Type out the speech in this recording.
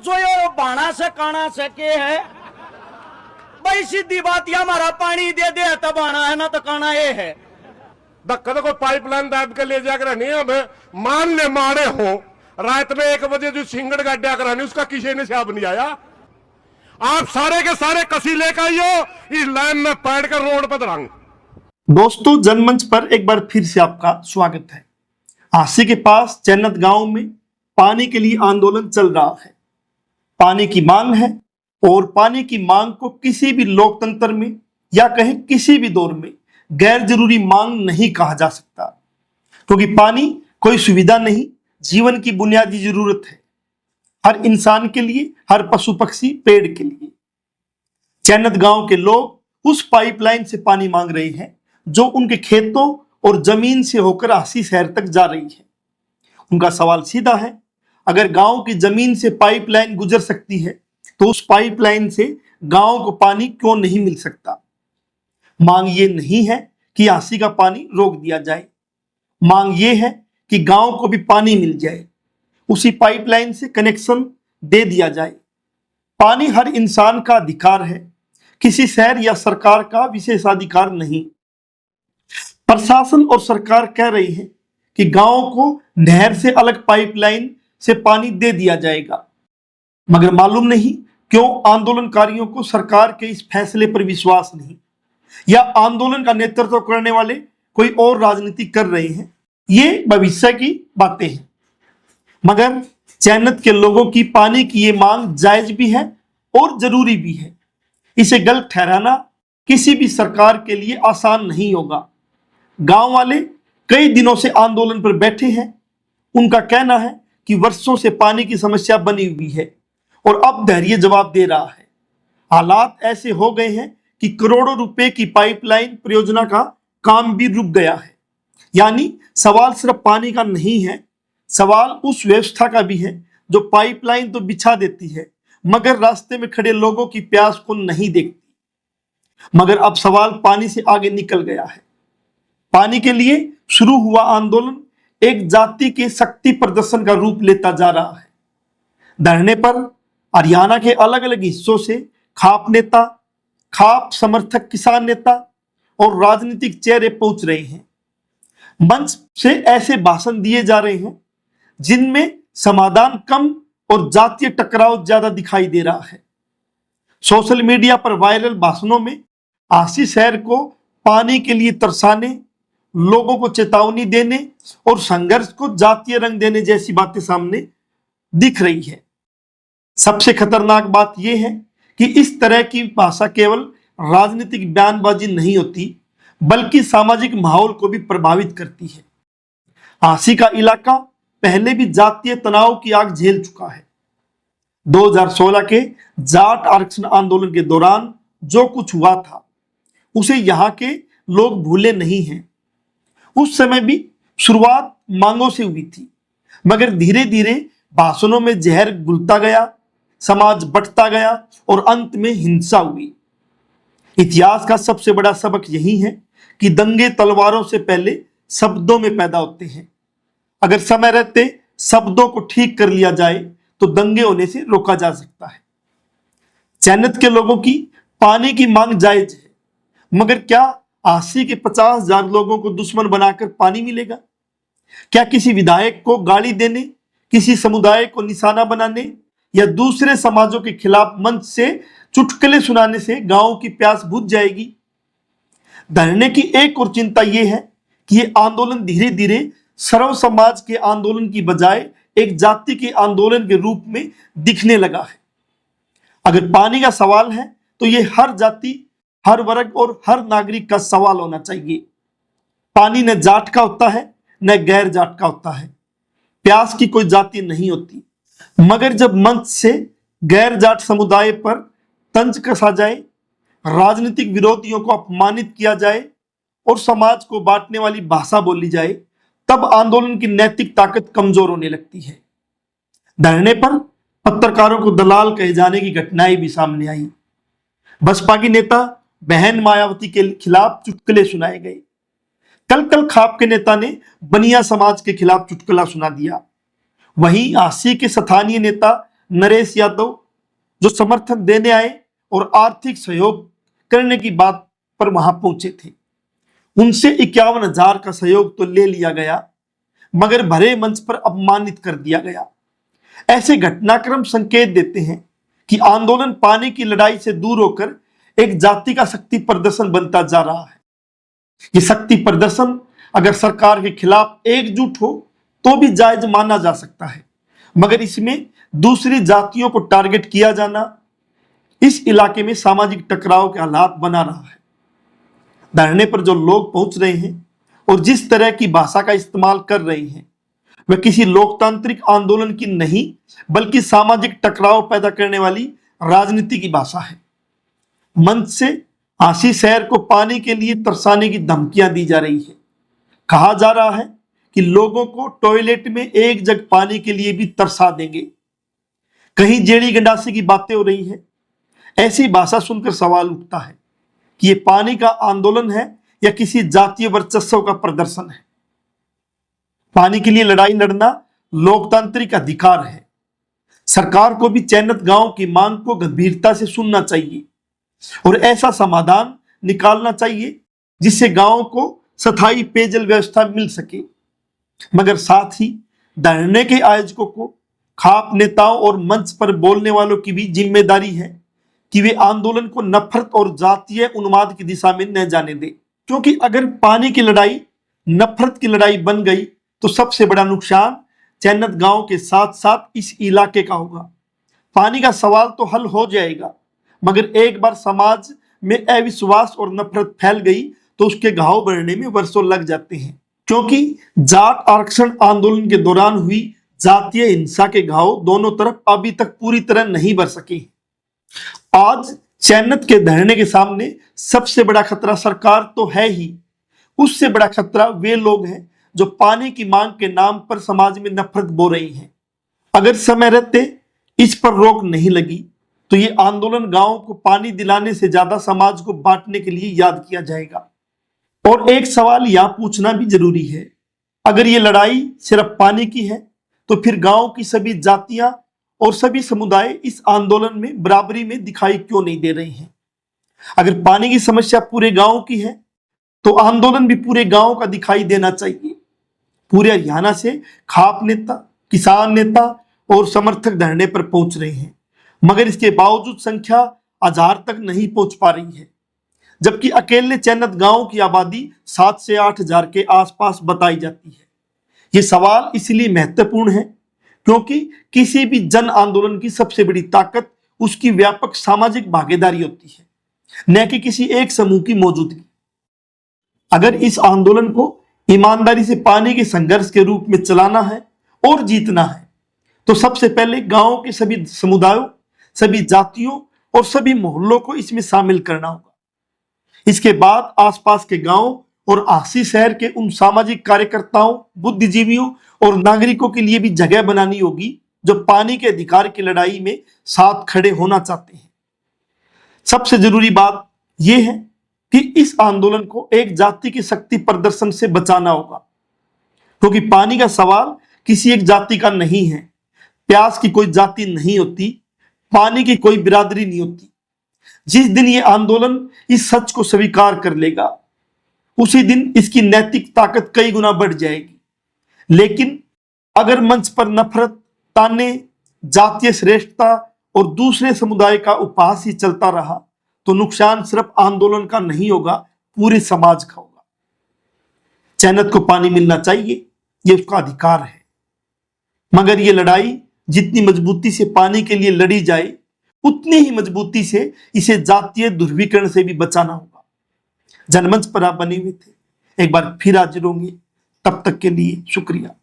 जो ये बाणा से काना से के है भाई, सीधी बात ये हमारा पानी दे दे तो बाणा है ना तो काना ये है। धक्का तो कोई पाइपलाइन दाब के ले जाकर नहीं, हमें मान ले मारे हो रात में 1 बजे जो सिंगड़ गाड्या करानी उसका किसी ने हिसाब नहीं आया। आप सारे के सारे कसी लेकर आइयो, इस लाइन में पैर कर रोड पर दरांग। दोस्तों, जनमंच पर एक बार फिर से आपका स्वागत है। आसी के पास चैनत गांव में पानी के लिए आंदोलन चल रहा है। पानी की मांग है और पानी की मांग को किसी भी लोकतंत्र में या कहीं किसी भी दौर में गैर जरूरी मांग नहीं कहा जा सकता, क्योंकि पानी कोई सुविधा नहीं, जीवन की बुनियादी जरूरत है, हर इंसान के लिए, हर पशु पक्षी, पेड़ के लिए। चैनत गांव के लोग उस पाइपलाइन से पानी मांग रहे हैं जो उनके खेतों और जमीन से होकर आसी शहर तक जा रही है। उनका सवाल सीधा है, अगर गांव की जमीन से पाइपलाइन गुजर सकती है तो उस पाइपलाइन से गांव को पानी क्यों नहीं मिल सकता? मांग ये नहीं है कि आसी का पानी रोक दिया जाए, मांग ये है कि गांव को भी पानी मिल जाए, उसी पाइपलाइन से कनेक्शन दे दिया जाए। पानी हर इंसान का अधिकार है, किसी शहर या सरकार का विशेषाधिकार नहीं। प्रशासन और सरकार कह रही है कि गांव को नहर से अलग पाइपलाइन से पानी दे दिया जाएगा, मगर मालूम नहीं क्यों आंदोलनकारियों को सरकार के इस फैसले पर विश्वास नहीं, या आंदोलन का नेतृत्व करने वाले कोई और राजनीति कर रहे हैं। ये भविष्य की बातें हैं, मगर चैनत के लोगों की पानी की ये मांग जायज भी है और जरूरी भी है। इसे गलत ठहराना किसी भी सरकार के लिए आसान नहीं होगा। गांव वाले कई दिनों से आंदोलन पर बैठे हैं। उनका कहना है कि वर्षों से पानी की समस्या बनी हुई है और अब धैर्य जवाब दे रहा है। हालात ऐसे हो गए हैं कि करोड़ों रुपए की पाइपलाइन परियोजना का काम भी रुक गया है। यानी सवाल सिर्फ पानी का नहीं है, सवाल उस व्यवस्था का भी है जो पाइपलाइन तो बिछा देती है मगर रास्ते में खड़े लोगों की प्यास को नहीं देखती। मगर अब सवाल पानी से आगे निकल गया है। पानी के लिए शुरू हुआ आंदोलन एक जाति के शक्ति प्रदर्शन का रूप लेता जा रहा है। धरने पर हरियाणा के अलग अलग हिस्सों से खाप नेता, खाप समर्थक, किसान नेता और राजनीतिक चेहरे पहुंच रहे हैं। मंच से ऐसे भाषण दिए जा रहे हैं जिनमें समाधान कम और जातीय टकराव ज्यादा दिखाई दे रहा है। सोशल मीडिया पर वायरल भाषणों में आसी शहर को पानी के लिए तरसाने, लोगों को चेतावनी देने और संघर्ष को जातीय रंग देने जैसी बातें सामने दिख रही है। सबसे खतरनाक बात यह है कि इस तरह की भाषा केवल राजनीतिक बयानबाजी नहीं होती, बल्कि सामाजिक माहौल को भी प्रभावित करती है। आसी का इलाका पहले भी जातीय तनाव की आग झेल चुका है। 2016 के जाट आरक्षण आंदोलन के दौरान जो कुछ हुआ था उसे यहाँ के लोग भूले नहीं हैं। उस समय भी शुरुआत मांगों से हुई थी, मगर धीरे धीरे भाषणों में जहर घुलता गया, समाज बंटता गया और अंत में हिंसा हुई। इतिहास का सबसे बड़ा सबक यही है कि दंगे तलवारों से पहले शब्दों में पैदा होते हैं। अगर समय रहते शब्दों को ठीक कर लिया जाए तो दंगे होने से रोका जा सकता है। चैनत के लोगों की पानी की मांग जायज है, मगर क्या आसी के 50,000 लोगों को दुश्मन बनाकर पानी मिलेगा? क्या किसी विधायक को गाली देने, किसी समुदाय को निशाना बनाने या दूसरे समाजों के खिलाफ मंच से चुटकुले सुनाने से गांव की प्यास बुझ जाएगी? धरने की एक और चिंता यह है कि यह आंदोलन धीरे धीरे सर्व समाज के आंदोलन की बजाय एक जाति के आंदोलन के रूप में दिखने लगा है। अगर पानी का सवाल है तो यह हर जाति, हर वर्ग और हर नागरिक का सवाल होना चाहिए। पानी न जाट का होता है न गैर जाट का होता है। प्यास की कोई जाति नहीं होती, मगर जब मंच से गैर जाट समुदाय पर तंज कसा जाए, राजनीतिक विरोधियों को अपमानित किया जाए और समाज को बांटने वाली भाषा बोली जाए, तब आंदोलन की नैतिक ताकत कमजोर होने लगती है। धरने पर पत्रकारों को दलाल कहे जाने की घटनाएं भी सामने आई। बसपा की नेता बहन मायावती के खिलाफ चुटकुले सुनाए गए। कल खाप के नेता ने बनिया समाज के खिलाफ चुटकुला सुना दिया। वहीं आसी के स्थानीय नेता नरेश यादव जो समर्थन देने आए और आर्थिक सहयोग करने की बात पर वहां पहुंचे थे। उनसे 51,000 का सहयोग तो ले लिया गया, मगर भरे मंच पर अपमानित कर दिया गया। ऐसे घटनाक्रम संकेत देते हैं कि आंदोलन पानी की लड़ाई से दूर होकर एक जाति का शक्ति प्रदर्शन बनता जा रहा है। ये शक्ति प्रदर्शन अगर सरकार के खिलाफ एकजुट हो तो भी जायज माना जा सकता है, मगर इसमें दूसरी जातियों को टारगेट किया जाना इस इलाके में सामाजिक टकराव के हालात बना रहा है। धरने पर जो लोग पहुंच रहे हैं और जिस तरह की भाषा का इस्तेमाल कर रहे हैं, वह किसी लोकतांत्रिक आंदोलन की नहीं बल्कि सामाजिक टकराव पैदा करने वाली राजनीति की भाषा है। मंच से आशीष शहर को पानी के लिए तरसाने की धमकियां दी जा रही है। कहा जा रहा है कि लोगों को टॉयलेट में एक जग पानी के लिए भी तरसा देंगे। कहीं जेड़ी गंडासी की बातें हो रही है। ऐसी भाषा सुनकर सवाल उठता है कि यह पानी का आंदोलन है या किसी जातीय वर्चस्व का प्रदर्शन है। पानी के लिए लड़ाई लड़ना लोकतांत्रिक अधिकार है। सरकार को भी चैनत गांव की मांग को गंभीरता से सुनना चाहिए और ऐसा समाधान निकालना चाहिए जिससे गांव को स्थायी पेयजल व्यवस्था मिल सके। मगर साथ ही धरने के आयोजकों को, खाप नेताओं और मंच पर बोलने वालों की भी जिम्मेदारी है कि वे आंदोलन को नफरत और जातीय उन्माद की दिशा में न जाने दें, क्योंकि अगर पानी की लड़ाई नफरत की लड़ाई बन गई तो सबसे बड़ा नुकसान चैनत गांव के साथ साथ इस इलाके का होगा। पानी का सवाल तो हल हो जाएगा, मगर एक बार समाज में अविश्वास और नफरत फैल गई तो उसके घाव भरने में वर्षों लग जाते हैं, क्योंकि जाट आरक्षण आंदोलन के दौरान हुई जातीय हिंसा के घाव दोनों तरफ अभी तक पूरी तरह नहीं भर सके। आज चैनत के धरने के सामने सबसे बड़ा खतरा सरकार तो है ही, उससे बड़ा खतरा वे लोग हैं जो पानी की मांग के नाम पर समाज में नफरत बो रही हैं। अगर समय रहते इस पर रोक नहीं लगी तो ये आंदोलन गांव को पानी दिलाने से ज्यादा समाज को बांटने के लिए याद किया जाएगा। और एक सवाल यहां पूछना भी जरूरी है, अगर ये लड़ाई सिर्फ पानी की है तो फिर गांव की सभी जातियां और सभी समुदाय इस आंदोलन में बराबरी में दिखाई क्यों नहीं दे रहे हैं? अगर पानी की समस्या पूरे गांव की है तो आंदोलन भी पूरे गांव का दिखाई देना चाहिए। पूरे हरियाणा से खाप नेता, किसान नेता और समर्थक धरने पर पहुंच रहे हैं, मगर इसके बावजूद संख्या 1000 तक नहीं पहुंच पा रही है, जबकि अकेले चैनत गांव की आबादी 7 से 8 हजार के आसपास बताई जाती है। ये सवाल इसलिए महत्वपूर्ण है क्योंकि किसी भी जन आंदोलन की सबसे बड़ी ताकत उसकी व्यापक सामाजिक भागीदारी होती है, न कि किसी एक समूह की मौजूदगी। अगर इस आंदोलन को ईमानदारी से पानी के संघर्ष के रूप में चलाना है और जीतना है तो सबसे पहले गांव के सभी समुदायों, सभी जातियों और सभी मोहल्लों को इसमें शामिल करना होगा। इसके बाद आसपास के गांव और आसी शहर के उन सामाजिक कार्यकर्ताओं, बुद्धिजीवियों और नागरिकों के लिए भी जगह बनानी होगी जो पानी के अधिकार की लड़ाई में साथ खड़े होना चाहते हैं। सबसे जरूरी बात यह है कि इस आंदोलन को एक जाति की शक्ति प्रदर्शन से बचाना होगा, क्योंकि पानी का सवाल किसी एक जाति का नहीं है। प्यास की कोई जाति नहीं होती, पानी की कोई बिरादरी नहीं होती। जिस दिन ये आंदोलन इस सच को स्वीकार कर लेगा उसी दिन इसकी नैतिक ताकत कई गुना बढ़ जाएगी। लेकिन अगर मंच पर नफरत, ताने, जातीय श्रेष्ठता और दूसरे समुदाय का उपहास ही चलता रहा तो नुकसान सिर्फ आंदोलन का नहीं होगा, पूरे समाज का होगा। चैनत को पानी मिलना चाहिए, ये उसका अधिकार है, मगर ये लड़ाई जितनी मजबूती से पानी के लिए लड़ी जाए उतनी ही मजबूती से इसे जातीय ध्रुवीकरण से भी बचाना होगा। जनमंच पर आप बने हुए थे, एक बार फिर हाजिर होंगे, तब तक के लिए शुक्रिया।